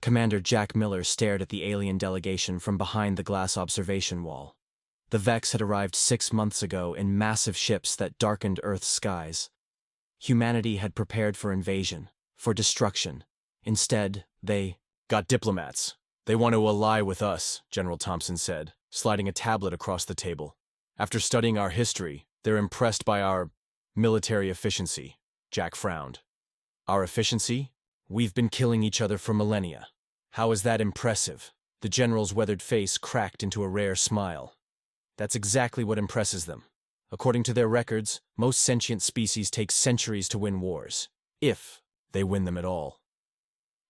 Commander Jack Miller stared at the alien delegation from behind the glass observation wall. The Vex had arrived 6 months ago in massive ships that darkened Earth's skies. Humanity had prepared for invasion, for destruction. Instead, they got diplomats. They want to ally with us, General Thompson said, sliding a tablet across the table. After studying our history, they're impressed by our military efficiency. Jack frowned. Our efficiency? We've been killing each other for millennia. How is that impressive? The general's weathered face cracked into a rare smile. That's exactly what impresses them. According to their records, most sentient species take centuries to win wars, if they win them at all.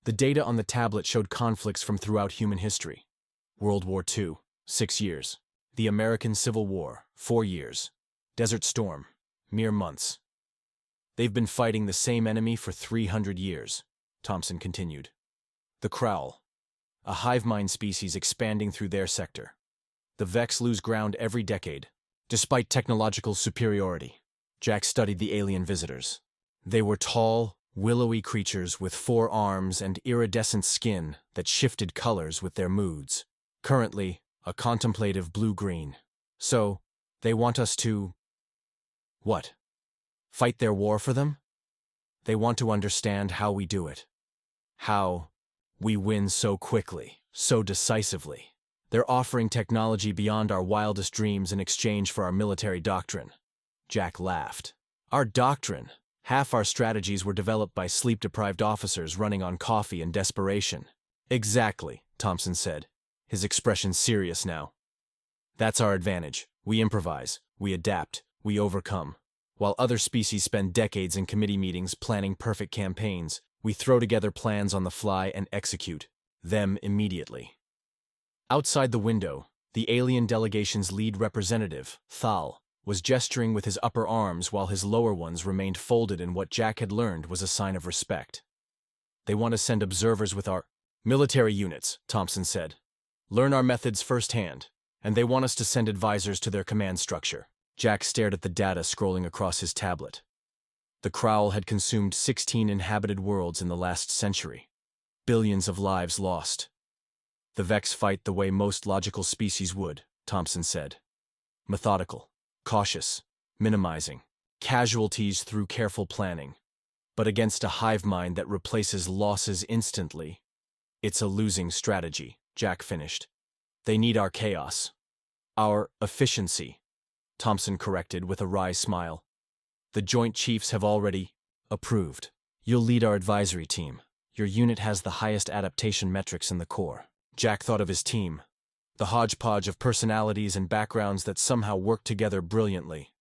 The data on the tablet showed conflicts from throughout human history. World War II, 6 years. The American Civil War, 4 years. Desert Storm, mere months. They've been fighting the same enemy for 300 years, Thompson continued. The Crowl, a hive mind species expanding through their sector. The Vex lose ground every decade, despite technological superiority. Jack studied the alien visitors. They were tall, willowy creatures with 4 arms and iridescent skin that shifted colors with their moods. Currently, a contemplative blue-green. So, they want us to… what? Fight their war for them? They want to understand how we do it. How we win so quickly, so decisively. They're offering technology beyond our wildest dreams in exchange for our military doctrine. Jack laughed. Our doctrine? Half our strategies were developed by sleep-deprived officers running on coffee and desperation. Exactly, Thompson said, his expression serious now. That's our advantage. We improvise, we adapt, we overcome. While other species spend decades in committee meetings planning perfect campaigns, we throw together plans on the fly and execute them immediately. Outside the window, the alien delegation's lead representative, Thal, was gesturing with his upper arms while his lower ones remained folded in what Jack had learned was a sign of respect. They want to send observers with our military units, Thompson said. Learn our methods firsthand, and they want us to send advisors to their command structure. Jack stared at the data scrolling across his tablet. The Crowl had consumed 16 inhabited worlds in the last century. Billions of lives lost. The Vex fight the way most logical species would, Thompson said. Methodical, cautious, minimizing, casualties through careful planning. But against a hive mind that replaces losses instantly, it's a losing strategy, Jack finished. They need our chaos. Our efficiency, Thompson corrected with a wry smile. The Joint Chiefs have already approved. You'll lead our advisory team. Your unit has the highest adaptation metrics in the Corps. Jack thought of his team, the hodgepodge of personalities and backgrounds that somehow worked together brilliantly.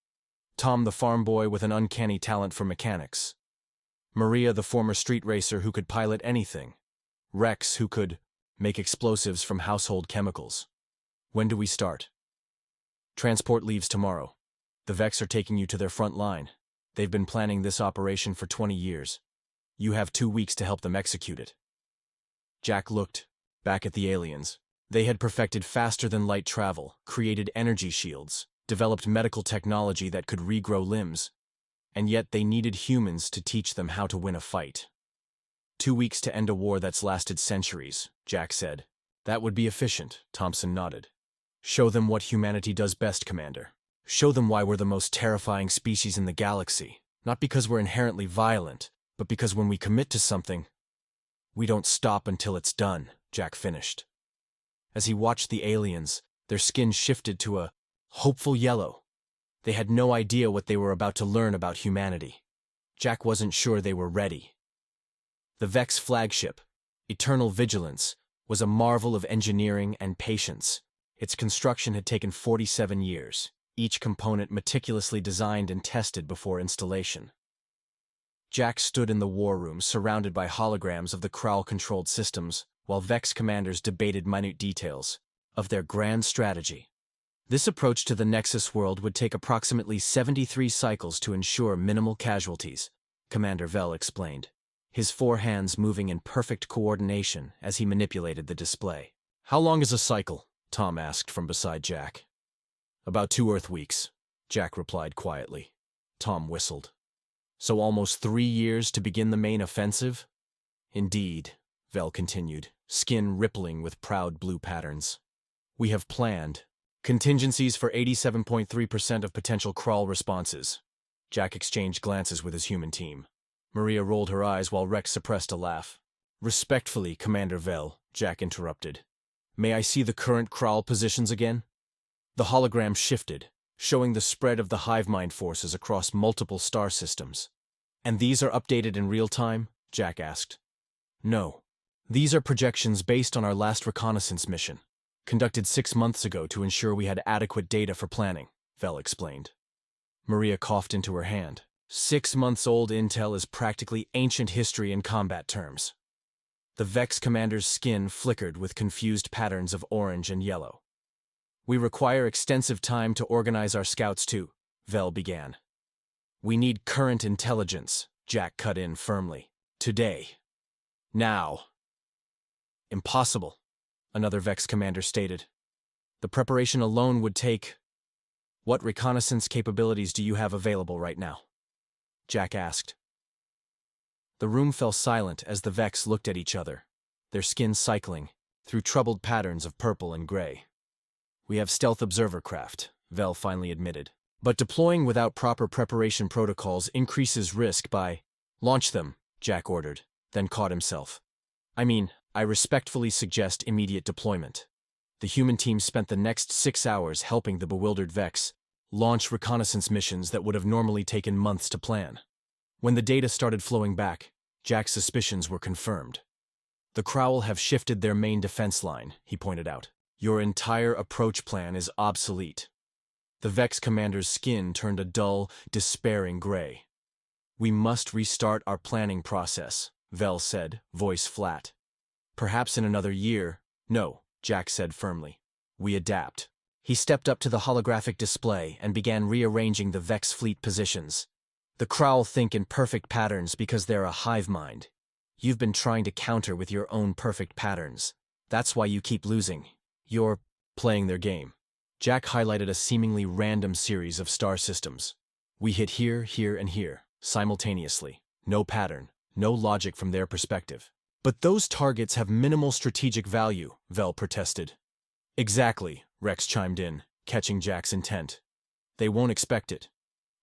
Tom, the farm boy with an uncanny talent for mechanics. Maria, the former street racer who could pilot anything. Rex, who could make explosives from household chemicals. When do we start? Transport leaves tomorrow. The Vex are taking you to their front line. They've been planning this operation for 20 years. You have 2 weeks to help them execute it. Jack looked back at the aliens. They had perfected faster-than-light travel, created energy shields, developed medical technology that could regrow limbs, and yet they needed humans to teach them how to win a fight. 2 weeks to end a war that's lasted centuries, Jack said. That would be efficient, Thompson nodded. Show them what humanity does best, Commander. Show them why we're the most terrifying species in the galaxy, not because we're inherently violent, but because when we commit to something, we don't stop until it's done, Jack finished. As he watched the aliens, their skin shifted to a hopeful yellow. They had no idea what they were about to learn about humanity. Jack wasn't sure they were ready. The Vex flagship, Eternal Vigilance, was a marvel of engineering and patience. Its construction had taken 47 years, each component meticulously designed and tested before installation. Jack stood in the war room surrounded by holograms of the Crowl-controlled systems, while Vex commanders debated minute details of their grand strategy. This approach to the Nexus world would take approximately 73 cycles to ensure minimal casualties, Commander Vell explained, his 4 hands moving in perfect coordination as he manipulated the display. How long is a cycle? Tom asked from beside Jack. About 2 Earth weeks, Jack replied quietly. Tom whistled. So almost 3 years to begin the main offensive? Indeed, Vel continued, skin rippling with proud blue patterns. We have planned contingencies for 87.3% of potential crawl responses. Jack exchanged glances with his human team. Maria rolled her eyes while Rex suppressed a laugh. Respectfully, Commander Vel, Jack interrupted. May I see the current crawl positions again? The hologram shifted, showing the spread of the hive mind forces across multiple star systems. And these are updated in real time? Jack asked. No. These are projections based on our last reconnaissance mission, conducted 6 months ago to ensure we had adequate data for planning, Vel explained. Maria coughed into her hand. 6 months old intel is practically ancient history in combat terms. The Vex commander's skin flickered with confused patterns of orange and yellow. We require extensive time to organize our scouts too, Vel began. We need current intelligence, Jack cut in firmly. Today. Now. Impossible, another Vex commander stated. The preparation alone would take... What reconnaissance capabilities do you have available right now? Jack asked. The room fell silent as the Vex looked at each other, their skin cycling through troubled patterns of purple and gray. We have stealth observer craft, Vel finally admitted. But deploying without proper preparation protocols increases risk by... Launch them, Jack ordered, then caught himself. I respectfully suggest immediate deployment. The human team spent the next 6 hours helping the bewildered Vex launch reconnaissance missions that would have normally taken months to plan. When the data started flowing back, Jack's suspicions were confirmed. The Crowl have shifted their main defense line, he pointed out. Your entire approach plan is obsolete. The Vex commander's skin turned a dull, despairing gray. We must restart our planning process, Vel said, voice flat. Perhaps in another year. No, Jack said firmly. We adapt. He stepped up to the holographic display and began rearranging the Vex fleet positions. The Crowl think in perfect patterns because they're a hive mind. You've been trying to counter with your own perfect patterns. That's why you keep losing. You're playing their game. Jack highlighted a seemingly random series of star systems. We hit here, here, and here, simultaneously. No pattern, no logic from their perspective. But those targets have minimal strategic value, Vel protested. Exactly, Rex chimed in, catching Jack's intent. They won't expect it.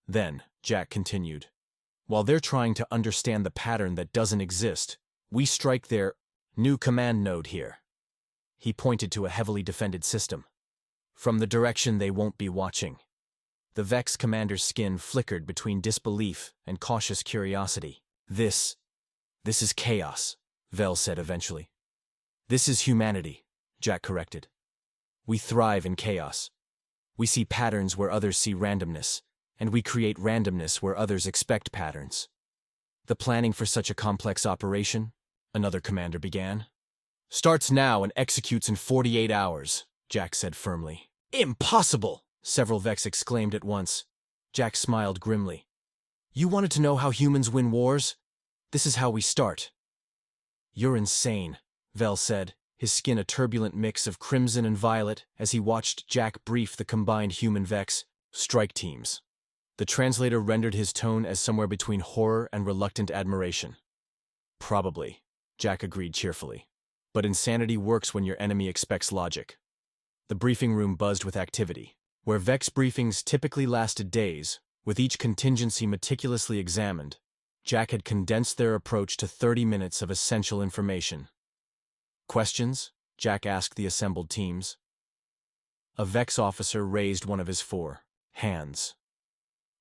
Then, Jack continued. While they're trying to understand the pattern that doesn't exist, we strike their new command node here. He pointed to a heavily defended system. From the direction they won't be watching. The Vex commander's skin flickered between disbelief and cautious curiosity. This is chaos, Vel said eventually. This is humanity, Jack corrected. We thrive in chaos. We see patterns where others see randomness, and we create randomness where others expect patterns. The planning for such a complex operation, another commander began, starts now and executes in 48 hours, Jack said firmly. Impossible! Several Vex exclaimed at once. Jack smiled grimly. You wanted to know how humans win wars? This is how we start. You're insane, Vel said, his skin a turbulent mix of crimson and violet as he watched Jack brief the combined human-Vex strike teams. The translator rendered his tone as somewhere between horror and reluctant admiration. Probably, Jack agreed cheerfully. But insanity works when your enemy expects logic. The briefing room buzzed with activity. Where Vex briefings typically lasted days, with each contingency meticulously examined, Jack had condensed their approach to 30 minutes of essential information. Questions? Jack asked the assembled teams. A Vex officer raised one of his 4 hands.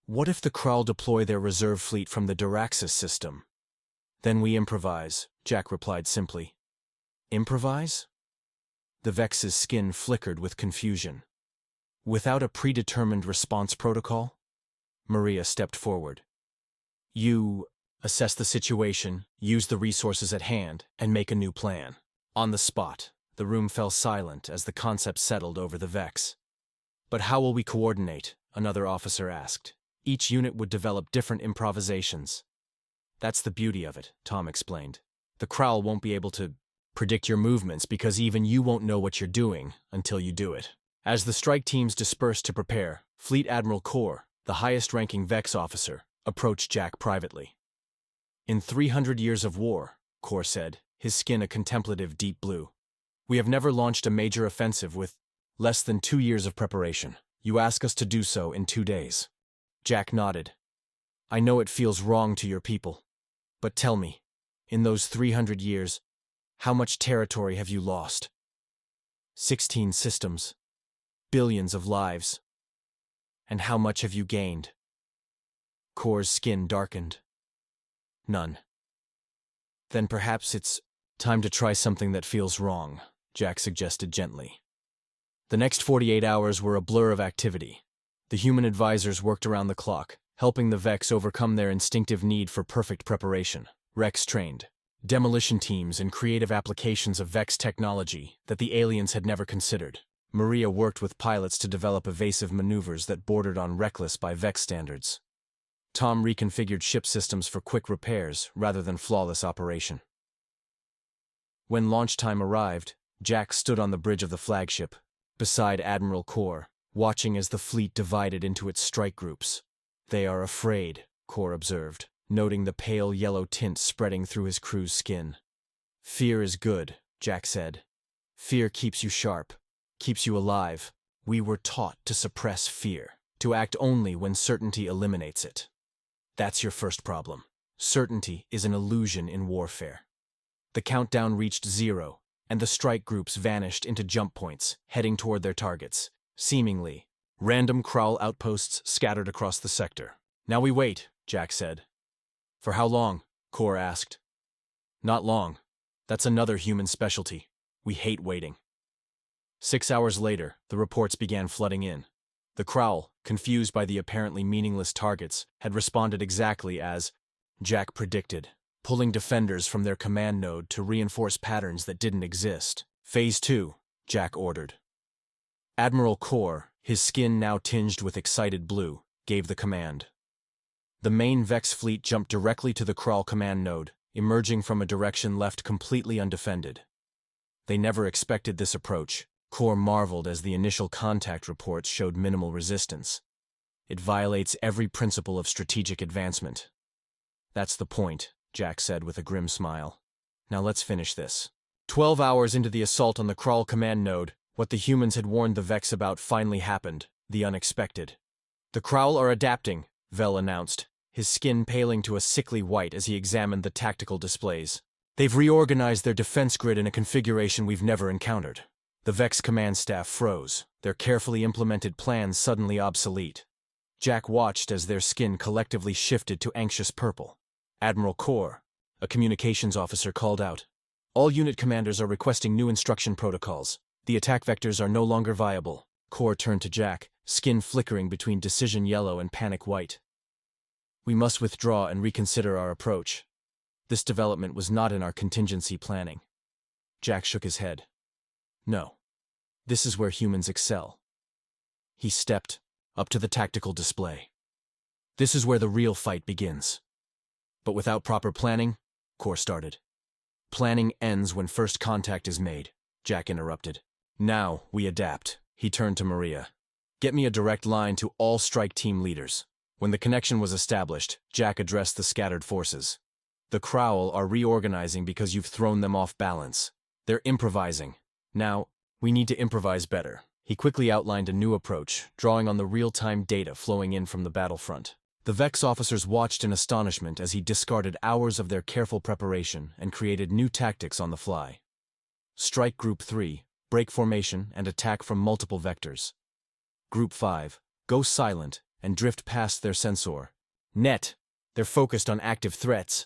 What if the Krall deploy their reserve fleet from the Duraxis system? Then we improvise, Jack replied simply. Improvise? The Vex's skin flickered with confusion. Without a predetermined response protocol? Maria stepped forward. You assess the situation, use the resources at hand, and make a new plan. On the spot, the room fell silent as the concept settled over the Vex. But how will we coordinate? Another officer asked. Each unit would develop different improvisations. That's the beauty of it, Tom explained. The Krall won't be able to predict your movements because even you won't know what you're doing until you do it. As the strike teams dispersed to prepare, Fleet Admiral Kor, the highest-ranking Vex officer, approached Jack privately. In 300 years of war, Kor said, his skin a contemplative deep blue. "We have never launched a major offensive with less than 2 years of preparation. You ask us to do so in 2 days." Jack nodded. "I know it feels wrong to your people. But tell me, in those 300 years, how much territory have you lost?" 16 systems. Billions of lives. "And how much have you gained?" Kor's skin darkened. "None." "Then perhaps it's time to try something that feels wrong," Jack suggested gently. The next 48 hours were a blur of activity. The human advisors worked around the clock, helping the Vex overcome their instinctive need for perfect preparation. Rex trained demolition teams and creative applications of Vex technology that the aliens had never considered. Maria worked with pilots to develop evasive maneuvers that bordered on reckless by Vex standards. Tom reconfigured ship systems for quick repairs rather than flawless operation. When launch time arrived, Jack stood on the bridge of the flagship, beside Admiral Kor, watching as the fleet divided into its strike groups. "They are afraid," Kor observed, noting the pale yellow tint spreading through his crew's skin. "Fear is good," Jack said. "Fear keeps you sharp, keeps you alive. We were taught to suppress fear, to act only when certainty eliminates it. That's your first problem. Certainty is an illusion in warfare." The countdown reached 0, and the strike groups vanished into jump points, heading toward their targets. Seemingly, random Kraul outposts scattered across the sector. "Now we wait," Jack said. "For how long?" Kor asked. "Not long. That's another human specialty. We hate waiting." 6 hours later, the reports began flooding in. The Kraul, confused by the apparently meaningless targets, had responded exactly as Jack predicted, pulling defenders from their command node to reinforce patterns that didn't exist. "Phase 2, Jack ordered. Admiral Kor, his skin now tinged with excited blue, gave the command. The main Vex fleet jumped directly to the Kraul command node, emerging from a direction left completely undefended. They never expected this approach. Kor marveled as the initial contact reports showed minimal resistance. "It violates every principle of strategic advancement." "That's the point," Jack said with a grim smile. "Now let's finish this." 12 hours into the assault on the Kraul command node, what the humans had warned the Vex about finally happened, the unexpected. "The Kraul are adapting," Vel announced, his skin paling to a sickly white as he examined the tactical displays. "They've reorganized their defense grid in a configuration we've never encountered." The Vex command staff froze, their carefully implemented plans suddenly obsolete. Jack watched as their skin collectively shifted to anxious purple. Admiral Kor, a communications officer, called out, "All unit commanders are requesting new instruction protocols. The attack vectors are no longer viable." Kor turned to Jack, skin flickering between decision yellow and panic white. "We must withdraw and reconsider our approach. This development was not in our contingency planning." Jack shook his head. "No. This is where humans excel." He stepped up to the tactical display. "This is where the real fight begins." "But without proper planning," Kor started. "Planning ends when first contact is made," Jack interrupted. "Now we adapt." He turned to Maria. "Get me a direct line to all strike team leaders." When the connection was established, Jack addressed the scattered forces. "The Kraul are reorganizing because you've thrown them off balance. They're improvising. Now, we need to improvise better." He quickly outlined a new approach, drawing on the real-time data flowing in from the battlefront. The Vex officers watched in astonishment as he discarded hours of their careful preparation and created new tactics on the fly. Strike Group 3, break formation and attack from multiple vectors. Group 5, go silent and drift past their sensor. Net, they're focused on active threats.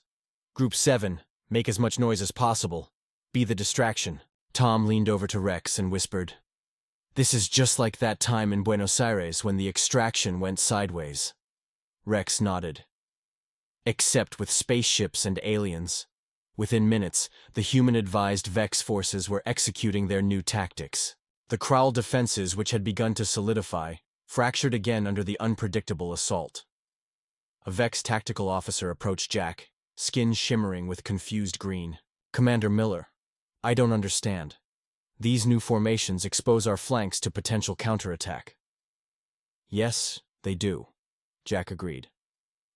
Group 7, make as much noise as possible. Be the distraction. Tom leaned over to Rex and whispered, "This is just like that time in Buenos Aires when the extraction went sideways." Rex nodded. "Except with spaceships and aliens." Within minutes, the human-advised Vex forces were executing their new tactics. The Kraul defenses, which had begun to solidify, fractured again under the unpredictable assault. A Vex tactical officer approached Jack, skin shimmering with confused green. "Commander Miller, I don't understand. These new formations expose our flanks to potential counterattack." "Yes, they do," Jack agreed.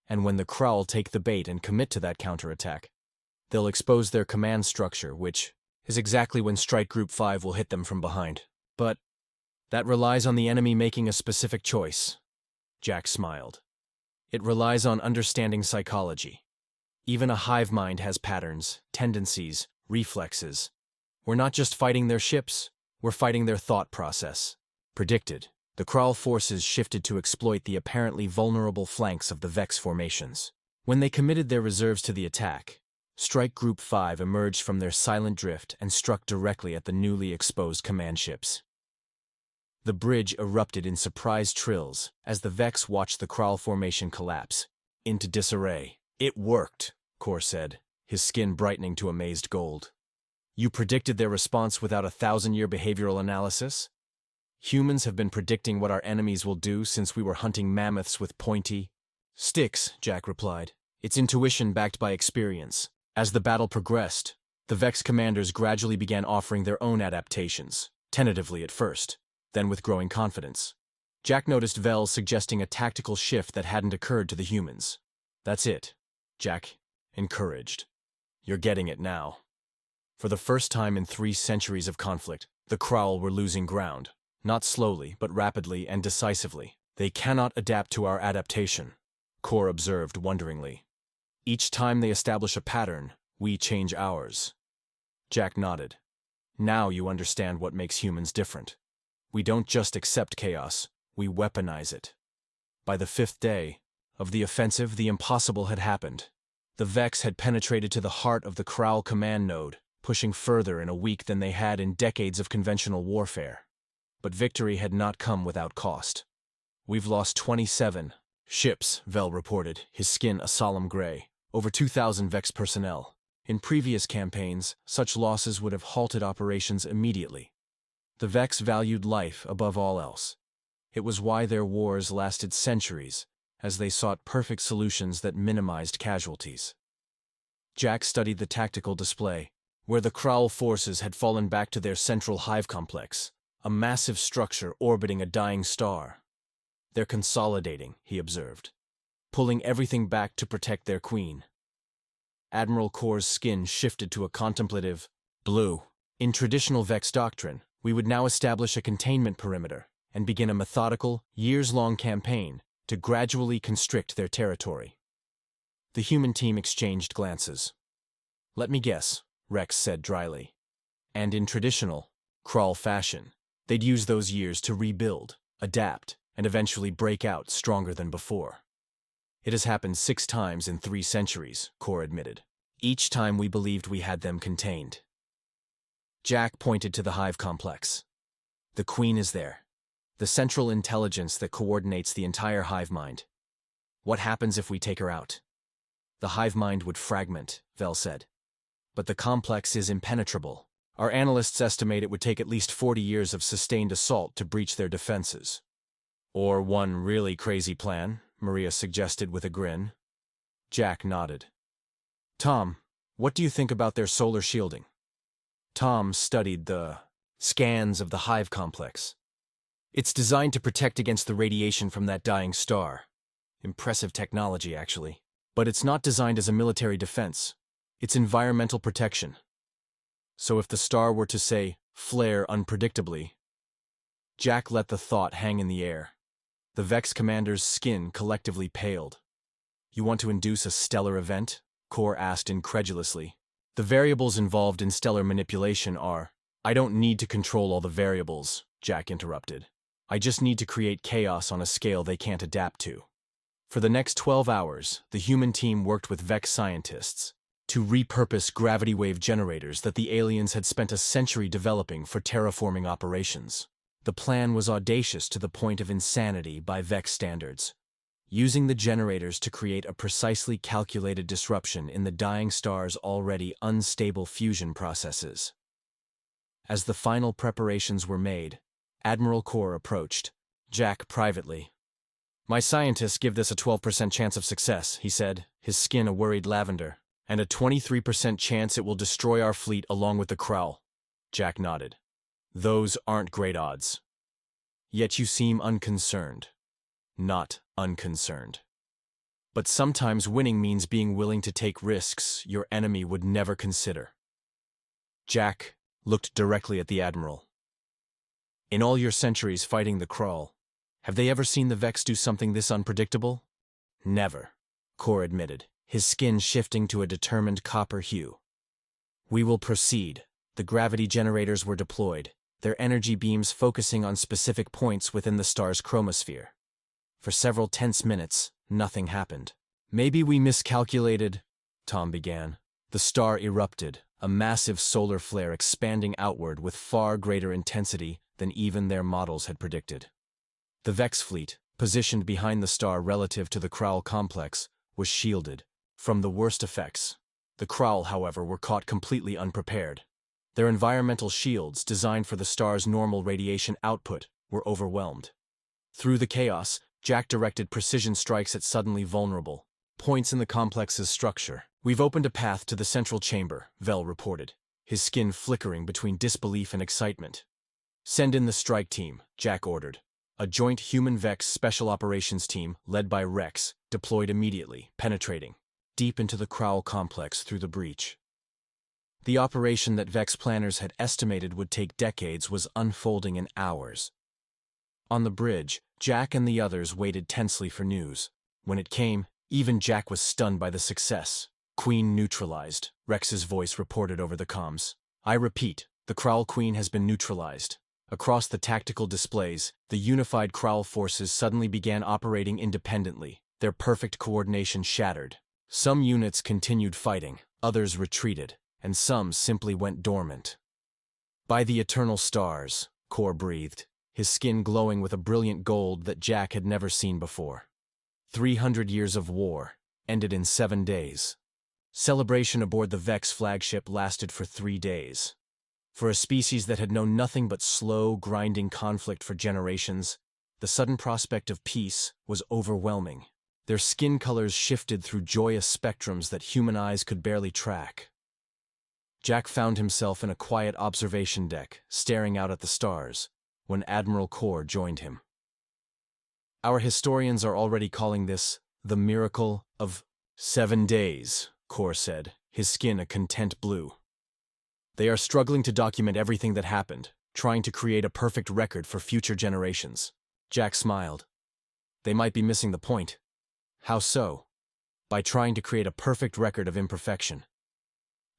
"And when the Kraul take the bait and commit to that counterattack, They'll expose their command structure, which is exactly when Strike Group 5 will hit them from behind. But that relies on the enemy making a specific choice. Jack smiled. It relies on understanding psychology. Even a hive mind has patterns, tendencies, reflexes. We're not just fighting their ships, we're fighting their thought process. Predicted, the Kral forces shifted to exploit the apparently vulnerable flanks of the Vex formations. When they committed their reserves to the attack, Strike Group 5 emerged from their silent drift and struck directly at the newly exposed command ships. The bridge erupted in surprise trills as the Vex watched the Kral formation collapse into disarray. "It worked," Kor said, his skin brightening to amazed gold. "You predicted their response without a 1,000-year behavioral analysis? Humans have been predicting what our enemies will do since we were hunting mammoths with pointy sticks," Jack replied. "It's intuition backed by experience." As the battle progressed, the Vex commanders gradually began offering their own adaptations, tentatively at first, then with growing confidence. Jack noticed Vel suggesting a tactical shift that hadn't occurred to the humans. "That's it," Jack encouraged. "You're getting it now." For the first time in 3 centuries of conflict, the Kral were losing ground, not slowly, but rapidly and decisively. "They cannot adapt to our adaptation," Kor observed wonderingly. "Each time they establish a pattern, we change ours." Jack nodded. "Now you understand what makes humans different. We don't just accept chaos, we weaponize it." By the 5th day of the offensive, the impossible had happened. The Vex had penetrated to the heart of the Kral command node, pushing further in a week than they had in decades of conventional warfare. But victory had not come without cost. "We've lost 27 ships," Vel reported, his skin a solemn gray. "Over 2,000 Vex personnel. In previous campaigns, such losses would have halted operations immediately." The Vex valued life above all else. It was why their wars lasted centuries, as they sought perfect solutions that minimized casualties. Jack studied the tactical display, where the Kral forces had fallen back to their central hive complex, a massive structure orbiting a dying star. "They're consolidating," he observed, "pulling everything back to protect their queen." Admiral Kor's skin shifted to a contemplative blue. "In traditional Vex doctrine, we would now establish a containment perimeter and begin a methodical, years-long campaign to gradually constrict their territory." The human team exchanged glances. "Let me guess," Rex said dryly. "And in traditional Kral fashion, they'd use those years to rebuild, adapt, and eventually break out stronger than before." "It has happened 6 times in 3 centuries, Kor admitted. "Each time we believed we had them contained." Jack pointed to the hive complex. "The queen is there, the central intelligence that coordinates the entire hive mind. What happens if we take her out?" "The hive mind would fragment," Vel said. "But the complex is impenetrable. Our analysts estimate it would take at least 40 years of sustained assault to breach their defenses." "Or one really crazy plan," Maria suggested with a grin. Jack nodded. "Tom, what do you think about their solar shielding?" Tom studied the scans of the hive complex. "It's designed to protect against the radiation from that dying star. Impressive technology, actually. But it's not designed as a military defense. It's environmental protection. So if the star were to, say, flare unpredictably..." Jack let the thought hang in the air. The Vex commander's skin collectively paled. "You want to induce a stellar event?" Kor asked incredulously. "The variables involved in stellar manipulation are..." "I don't need to control all the variables," Jack interrupted. "I just need to create chaos on a scale they can't adapt to." For the next 12 hours, the human team worked with Vex scientists to repurpose gravity wave generators that the aliens had spent a century developing for terraforming operations. The plan was audacious to the point of insanity by Vex standards, using the generators to create a precisely calculated disruption in the dying star's already unstable fusion processes. As the final preparations were made, Admiral Kor approached Jack privately. "My scientists give this a 12% chance of success," he said, his skin a worried lavender, "and a 23% chance it will destroy our fleet along with the Kral." Jack nodded. "Those aren't great odds. Yet you seem unconcerned." "Not unconcerned." But sometimes winning means being willing to take risks your enemy would never consider. Jack looked directly at the Admiral. In all your centuries fighting the Crawl, have they ever seen the Vex do something this unpredictable? Never, Kor admitted, his skin shifting to a determined copper hue. We will proceed. The gravity generators were deployed, their energy beams focusing on specific points within the star's chromosphere. For several tense minutes, nothing happened. Maybe we miscalculated, Tom began. The star erupted, a massive solar flare expanding outward with far greater intensity than even their models had predicted. The Vex fleet, positioned behind the star relative to the Crawl complex, was shielded from the worst effects. The Crawl, however, were caught completely unprepared. Their environmental shields, designed for the star's normal radiation output, were overwhelmed. Through the chaos, Jack directed precision strikes at suddenly vulnerable points in the complex's structure. We've opened a path to the central chamber, Vel reported, his skin flickering between disbelief and excitement. Send in the strike team, Jack ordered. A joint human-Vex special operations team, led by Rex, deployed immediately, penetrating deep into the Crawl complex through the breach. The operation that Vex planners had estimated would take decades was unfolding in hours. On the bridge, Jack and the others waited tensely for news. When it came, even Jack was stunned by the success. Queen neutralized, Rex's voice reported over the comms. I repeat, the Crawl Queen has been neutralized. Across the tactical displays, the unified Crawl forces suddenly began operating independently, their perfect coordination shattered. Some units continued fighting, others retreated, and some simply went dormant. By the eternal stars, Kor breathed, his skin glowing with a brilliant gold that Jack had never seen before. 300 years of war ended in 7 days. Celebration aboard the Vex flagship lasted for 3 days. For a species that had known nothing but slow, grinding conflict for generations, the sudden prospect of peace was overwhelming. Their skin colors shifted through joyous spectrums that human eyes could barely track. Jack found himself in a quiet observation deck, staring out at the stars, when Admiral Kor joined him. Our historians are already calling this the miracle of 7 days, Kor said, his skin a content blue. They are struggling to document everything that happened, trying to create a perfect record for future generations. Jack smiled. They might be missing the point. How so? By trying to create a perfect record of imperfection.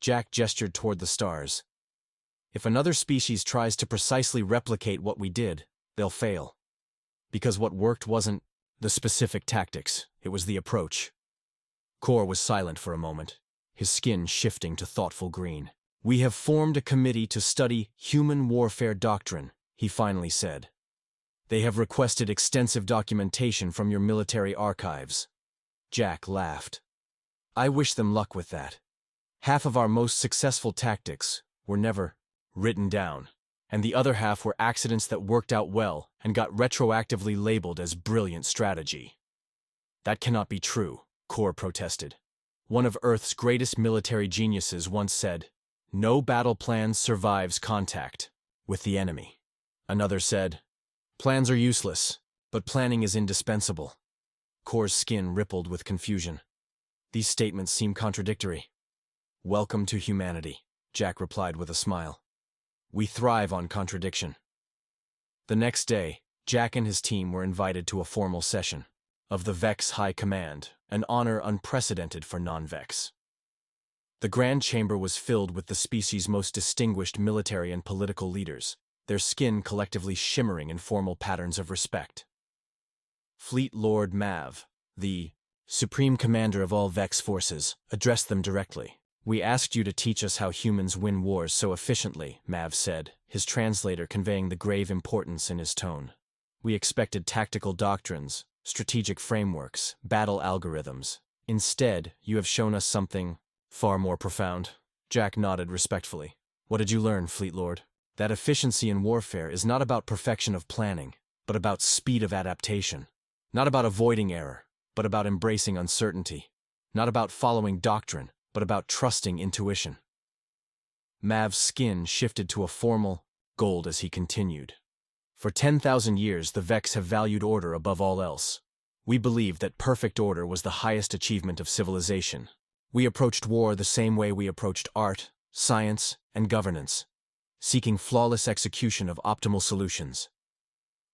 Jack gestured toward the stars. If another species tries to precisely replicate what we did, they'll fail. Because what worked wasn't the specific tactics, it was the approach. Kor was silent for a moment, his skin shifting to thoughtful green. We have formed a committee to study human warfare doctrine, he finally said. They have requested extensive documentation from your military archives. Jack laughed. I wish them luck with that. Half of our most successful tactics were never written down, and the other half were accidents that worked out well and got retroactively labeled as brilliant strategy. That cannot be true, Kor protested. One of Earth's greatest military geniuses once said, no battle plan survives contact with the enemy. Another said, plans are useless, but planning is indispensable. Kor's skin rippled with confusion. These statements seem contradictory. Welcome to humanity, Jack replied with a smile. We thrive on contradiction. The next day, Jack and his team were invited to a formal session of the Vex High Command, an honor unprecedented for non-Vex. The Grand Chamber was filled with the species' most distinguished military and political leaders, their skin collectively shimmering in formal patterns of respect. Fleet Lord Mav, the Supreme Commander of all Vex forces, addressed them directly. We asked you to teach us how humans win wars so efficiently, Mav said, his translator conveying the grave importance in his tone. We expected tactical doctrines, strategic frameworks, battle algorithms. Instead, you have shown us something far more profound. Jack nodded respectfully. What did you learn, Fleet Lord? That efficiency in warfare is not about perfection of planning, but about speed of adaptation. Not about avoiding error, but about embracing uncertainty. Not about following doctrine, but about trusting intuition. Mav's skin shifted to a formal gold as he continued. For 10,000 years, the Vex have valued order above all else. We believed that perfect order was the highest achievement of civilization. We approached war the same way we approached art, science, and governance, seeking flawless execution of optimal solutions.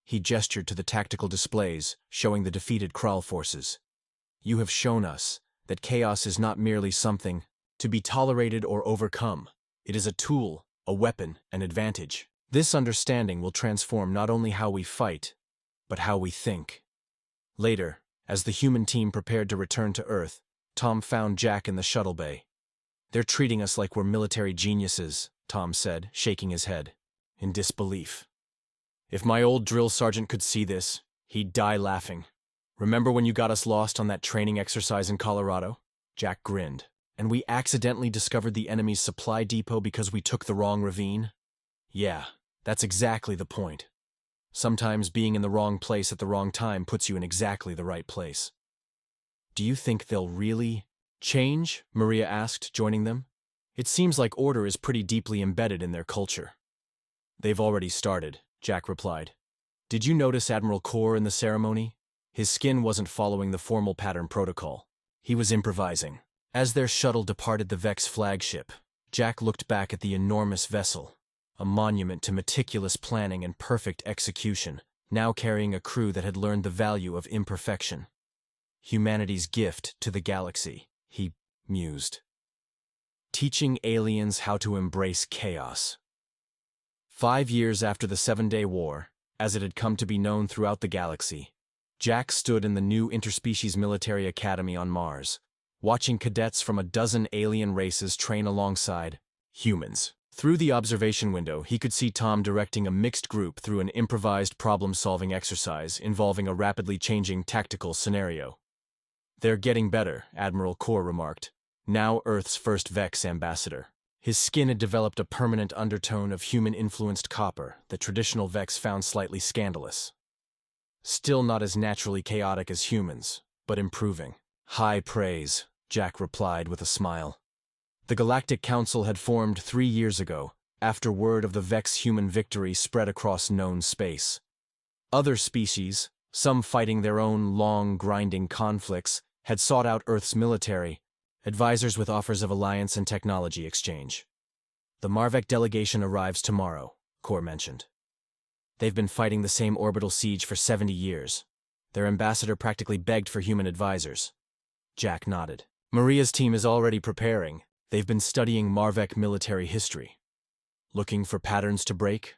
He gestured to the tactical displays, showing the defeated Kral forces. You have shown us that chaos is not merely something to be tolerated or overcome. It is a tool, a weapon, an advantage. This understanding will transform not only how we fight, but how we think. Later, as the human team prepared to return to Earth, Tom found Jack in the shuttle bay. They're treating us like we're military geniuses, Tom said, shaking his head, in disbelief. If my old drill sergeant could see this, he'd die laughing. Remember when you got us lost on that training exercise in Colorado? Jack grinned. And we accidentally discovered the enemy's supply depot because we took the wrong ravine? Yeah, that's exactly the point. Sometimes being in the wrong place at the wrong time puts you in exactly the right place. Do you think they'll really change? Maria asked, joining them. It seems like order is pretty deeply embedded in their culture. They've already started, Jack replied. Did you notice Admiral Kaur in the ceremony? His skin wasn't following the formal pattern protocol. He was improvising. As their shuttle departed the Vex flagship, Jack looked back at the enormous vessel, a monument to meticulous planning and perfect execution, now carrying a crew that had learned the value of imperfection. Humanity's gift to the galaxy, he mused. Teaching aliens how to embrace chaos. 5 years after the 7-Day War, as it had come to be known throughout the galaxy, Jack stood in the new interspecies military academy on Mars, watching cadets from a dozen alien races train alongside humans. Through the observation window, he could see Tom directing a mixed group through an improvised problem-solving exercise involving a rapidly changing tactical scenario. They're getting better, Admiral Kaur remarked, now Earth's first Vex ambassador. His skin had developed a permanent undertone of human-influenced copper that traditional Vex found slightly scandalous. Still not as naturally chaotic as humans, but improving. High praise, Jack replied with a smile. The Galactic Council had formed 3 years ago, after word of the Vex human victory spread across known space. Other species, some fighting their own long, grinding conflicts, had sought out Earth's military, advisors with offers of alliance and technology exchange. The Marvek delegation arrives tomorrow, Kaur mentioned. They've been fighting the same orbital siege for 70 years. Their ambassador practically begged for human advisors. Jack nodded. Maria's team is already preparing. They've been studying Marvek military history. Looking for patterns to break?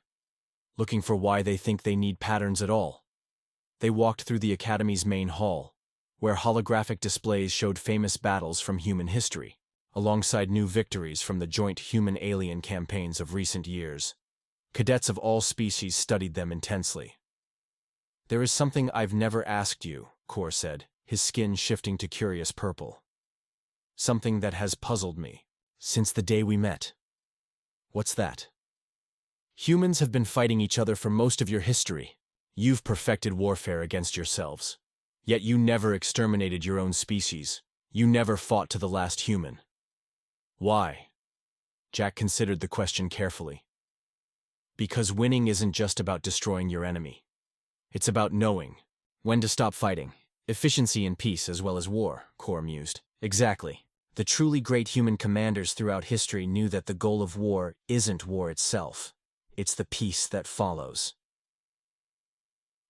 Looking for why they think they need patterns at all. They walked through the Academy's main hall, where holographic displays showed famous battles from human history, alongside new victories from the joint human-alien campaigns of recent years. Cadets of all species studied them intensely. There is something I've never asked you, Kaur said, his skin shifting to curious purple. Something that has puzzled me since the day we met. What's that? Humans have been fighting each other for most of your history. You've perfected warfare against yourselves. Yet you never exterminated your own species. You never fought to the last human. Why? Jack considered the question carefully. Because winning isn't just about destroying your enemy. It's about knowing when to stop fighting. Efficiency in peace as well as war, Kaur mused. Exactly. The truly great human commanders throughout history knew that the goal of war isn't war itself. It's the peace that follows.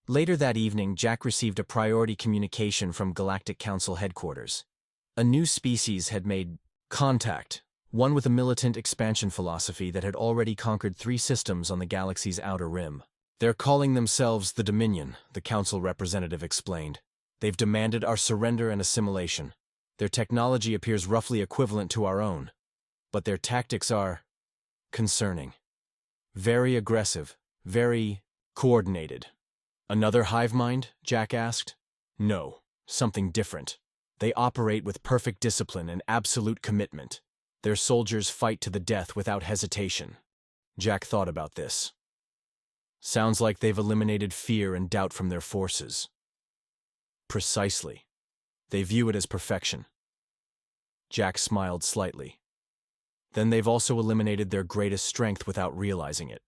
Later that evening, Jack received a priority communication from Galactic Council headquarters. A new species had made contact, one with a militant expansion philosophy that had already conquered 3 systems on the galaxy's outer rim. They're calling themselves the Dominion, the Council representative explained. They've demanded our surrender and assimilation. Their technology appears roughly equivalent to our own, but their tactics are concerning. Very aggressive, very coordinated. Another hive mind? Jack asked. No, something different. They operate with perfect discipline and absolute commitment. Their soldiers fight to the death without hesitation. Jack thought about this. Sounds like they've eliminated fear and doubt from their forces. Precisely. They view it as perfection. Jack smiled slightly. Then they've also eliminated their greatest strength without realizing it.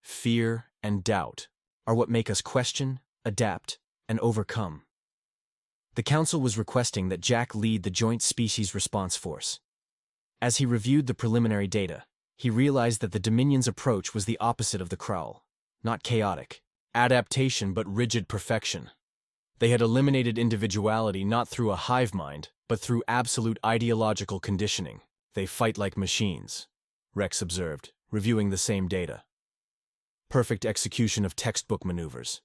Fear and doubt are what make us question, adapt, and overcome. The Council was requesting that Jack lead the Joint Species Response Force. As he reviewed the preliminary data, he realized that the Dominion's approach was the opposite of the Kraul. Not chaotic adaptation, but rigid perfection. They had eliminated individuality not through a hive mind, but through absolute ideological conditioning. They fight like machines, Rex observed, reviewing the same data. Perfect execution of textbook maneuvers.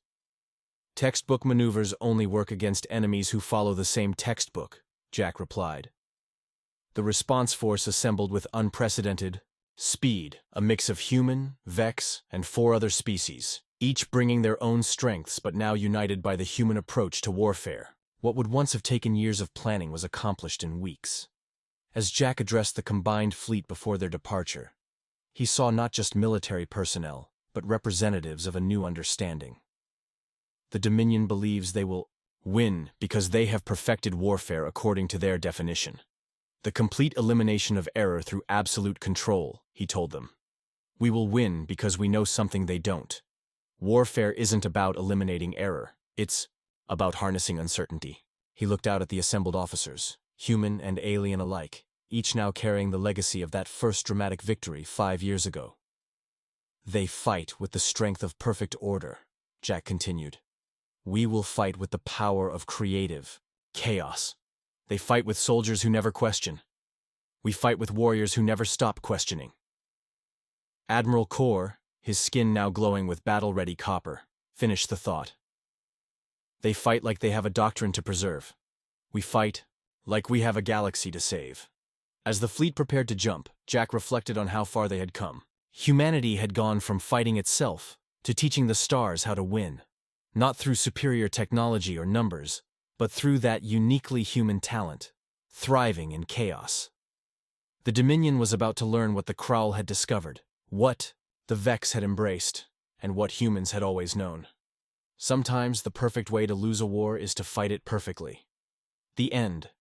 Textbook maneuvers only work against enemies who follow the same textbook, Jack replied. The response force assembled with unprecedented speed, a mix of human, Vex, and 4 other species, each bringing their own strengths but now united by the human approach to warfare. What would once have taken years of planning was accomplished in weeks. As Jack addressed the combined fleet before their departure, he saw not just military personnel, but representatives of a new understanding. The Dominion believes they will win because they have perfected warfare according to their definition. The complete elimination of error through absolute control, he told them. We will win because we know something they don't. Warfare isn't about eliminating error, it's about harnessing uncertainty. He looked out at the assembled officers, human and alien alike, each now carrying the legacy of that first dramatic victory 5 years ago. They fight with the strength of perfect order, Jack continued. We will fight with the power of creative chaos. They fight with soldiers who never question. We fight with warriors who never stop questioning. Admiral Kor, his skin now glowing with battle-ready copper, finished the thought. They fight like they have a doctrine to preserve. We fight like we have a galaxy to save. As the fleet prepared to jump, Jack reflected on how far they had come. Humanity had gone from fighting itself to teaching the stars how to win. Not through superior technology or numbers, but through that uniquely human talent, thriving in chaos. The Dominion was about to learn what the Kraul had discovered, what the Vex had embraced, and what humans had always known. Sometimes the perfect way to lose a war is to fight it perfectly. The end.